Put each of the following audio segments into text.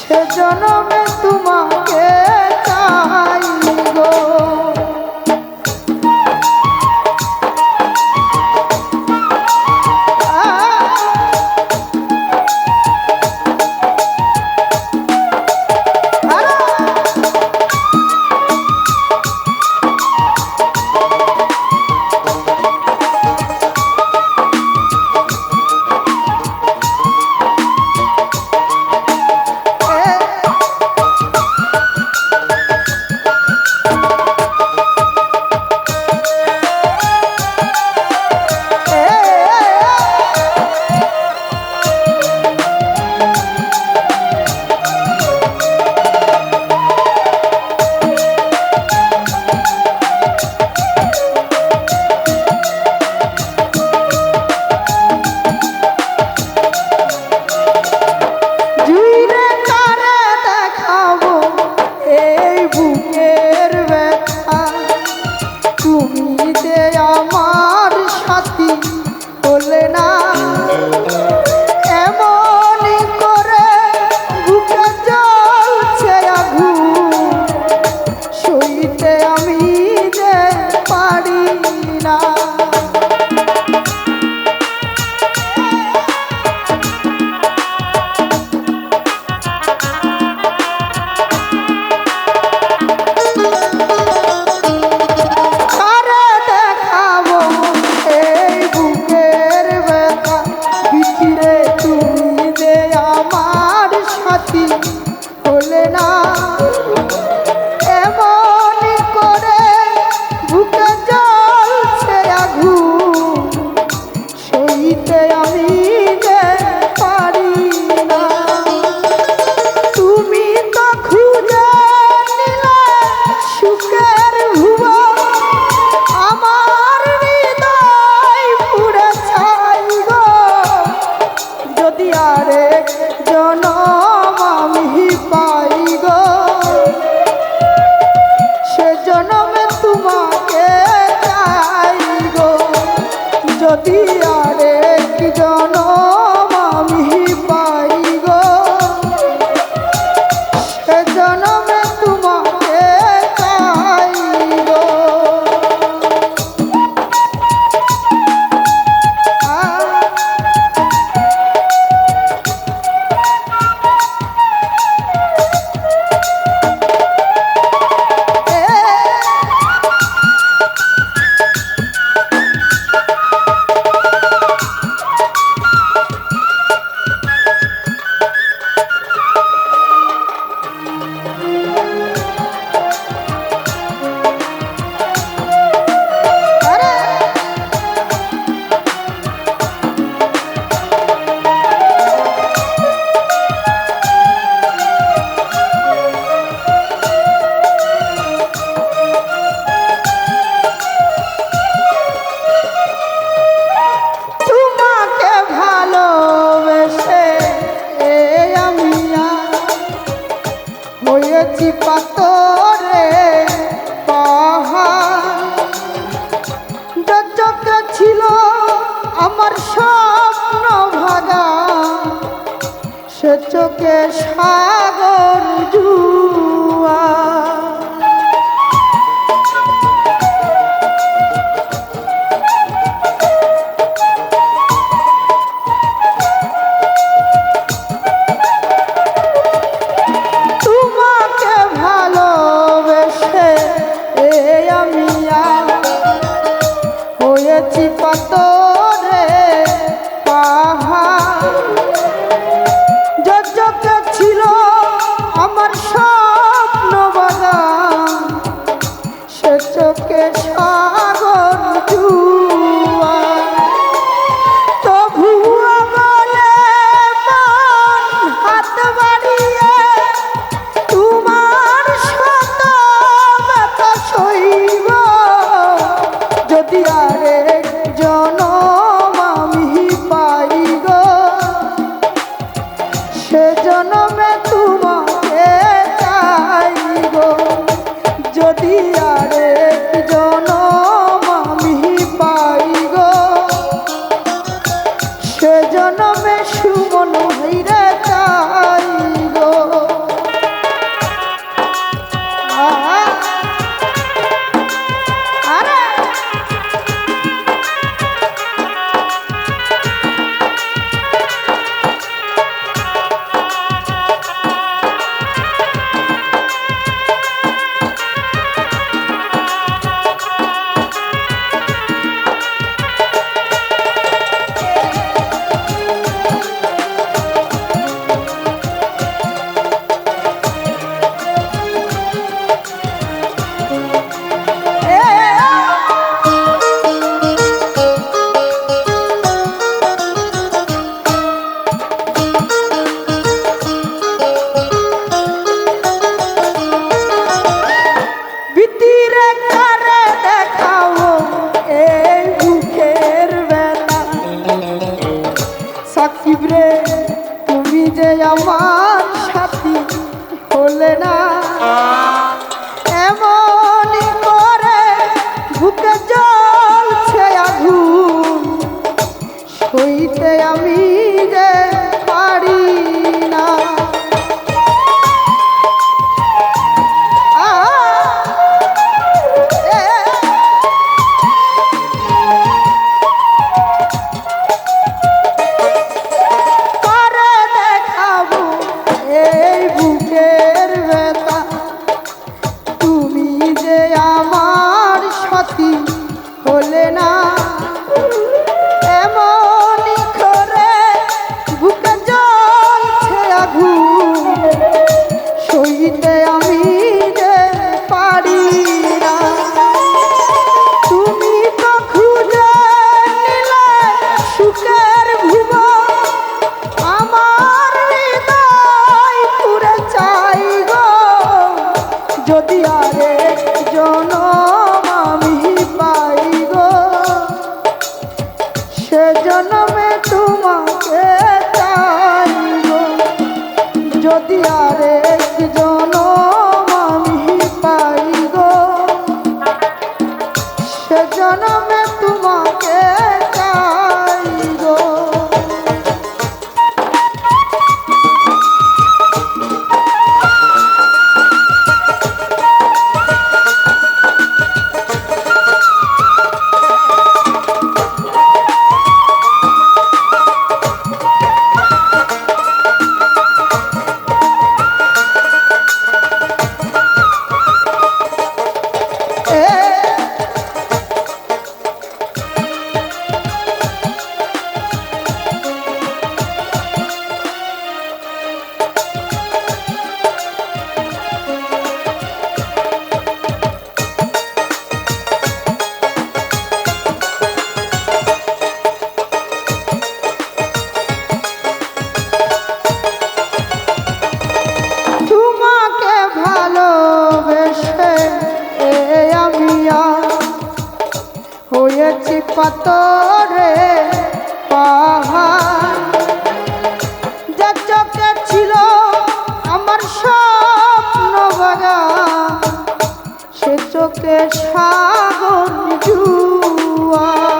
সে জনমে তোমাকে চাই গো। পাথরে পাহাড় চোখে ছিল আমার স্বপ্ন ভাগা, সে চোখে সাগর জুয়া। পাথরে পাহাড় চোখে ছিল এক জনম আমি পাই গো সে জনমে তোমাকে চাই গো। হয়েছি পাথরে পাহাড় যা চোখে ছিল আমার স্বপ্ন বাগান সে চোখে সাগর জুয়ার।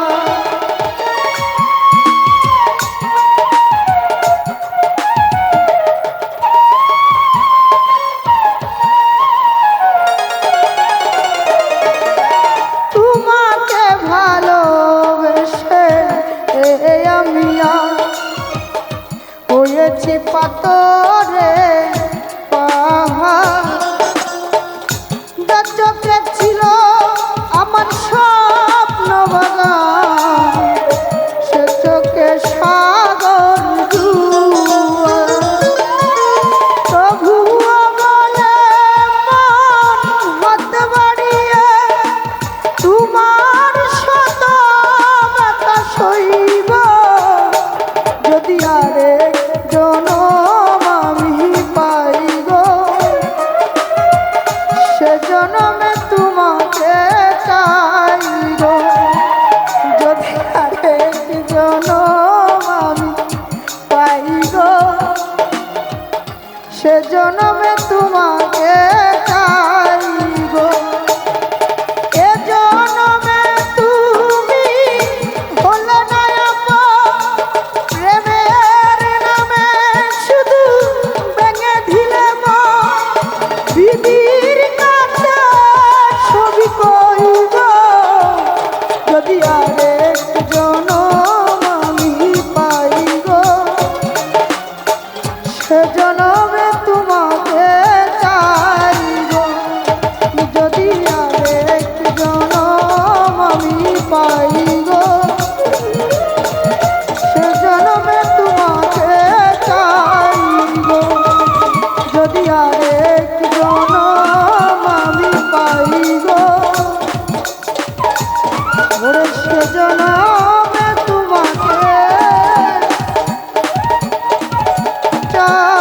হয়েছি পাথরে পাহাড় যা চোখে ছিল আমার স্বপ্ন বাগান সে চোখে সাগর জুয়ার। তবু বলে মন হাত বাড়িয়ে তোমার শত ব্যথা সইব যদি আরে জনম আমি পাই গো সে জনমে তোমাকে চাই গো। যদি আরেক জনম আমি পাই গো সে জনমে তোমাকে চাই গো। এ জনমে তুমি হলে না প্রেমের নামে শুধু ভেঙে দিলে বিধির কাছে ছবি কইব যদি আরেক জনম আমি পাই গো সে জনমে তোমাকে চাই গো। যদি আরেক জনম আমি পাই গো সে জনমে তোমাকে চাই গো। যদি আরেক জনম আমি পাই গো ওরে সে জনমে তোমাকে চাই।